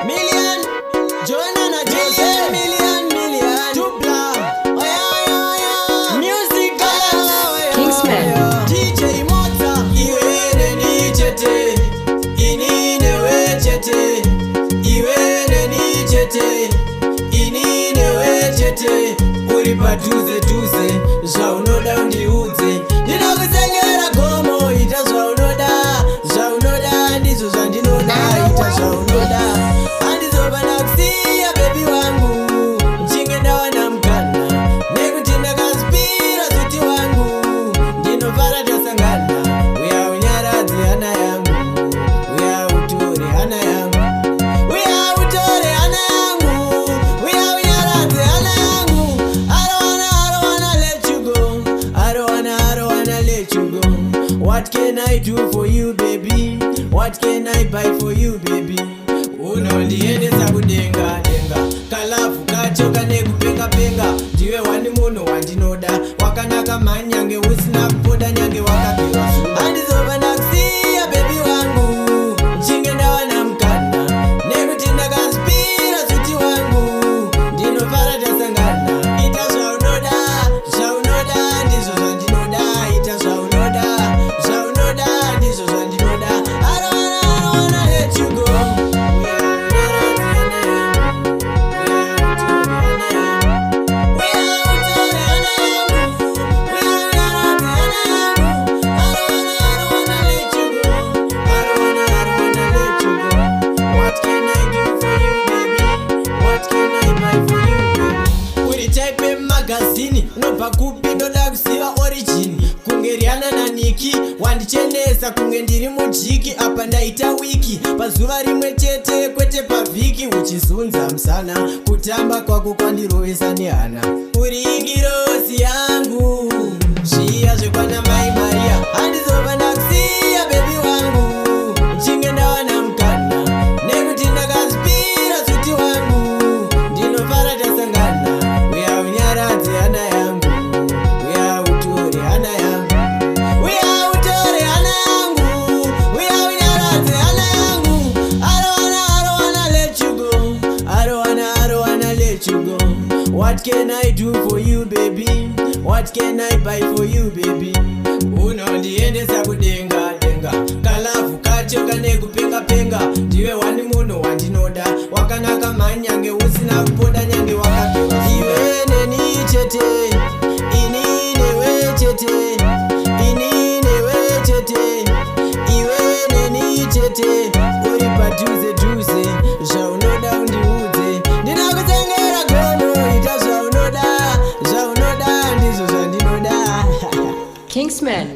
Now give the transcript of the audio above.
Million, Joanna na Jose, million, Dupla, oh yeah, music girl, Kingsman. DJ Mota, iwene ni chete, inine we chete, iwene ni chete, inine we chete, uri paduze duze, zvaunoda undiudze, ndinokusengera gomo, ita zvaunoda, ndizvo zvandinoda, ita zvaunoda, handizoba ndakusiya bebi wangu, ndichinge ndawana mukana, nekuti ndakazipira zuti wangu, ndinofara tasangana, uya unyaradze hana yangu, uya utore hana yangu, uya utore hana yangu, uya unyaradze hana yangu. I don't wanna let you go, I don't wanna let you go. What can I do for you baby, what can I buy for you baby? Unondiendesa kudenga denga, kalafu kachoka nekupenga penga, ndiwe wani munhu wandinoda, wakanaka manyange usina kupoda nyange wakapewa zuva. Handizoba ndakusiya bebi wangu, ndichinge ndawana mukana, nekuti ndakazipira zuti wangu, ndinofara tasangana, ita zvaunoda, ndizvo zvandinoda, ita zvaunoda, ndizvo zvandinoda. I don't wanna let you go. Magazini unobva kupi ndoda kuziva origin, kunge Rihanna naNiki wandichenesa, kunge ndiri mujiki apa ndaita wiki, pazuva rimwe chete kwete pavhiki, uchizunza musana, kutamba kwako kwandirovesa nehana, uri igirosi yangu, zviya zvekwana mai Maria. Handizoba ndakusiya bebi wangu, ndichinge ndawana mukana, nekuti ndakazipira zuti wangu, ndinofara tasangana, uya unyaradze hana yangu, uya utore hana yangu, uya utore hana yangu, uya unyaradze hana yangu. I don't wanna let you go, I don't wanna let you go. What can I do for you baby, what can I buy for you baby? Unondiendesa kudenga denga, kalafu kachoka nekupenga penga, ndiwe wani munhu wandinoda, wakanaka manyange usina kupoda nyange wakapewa. Iwe neni chete, inine we chete, inine we chete, iwe neni chete, uri padhuze dhuze, zvaunoda undiudze, ndinakutengera gomo, ita zvaunoda, ndizvo zvandinoda. Kingsman.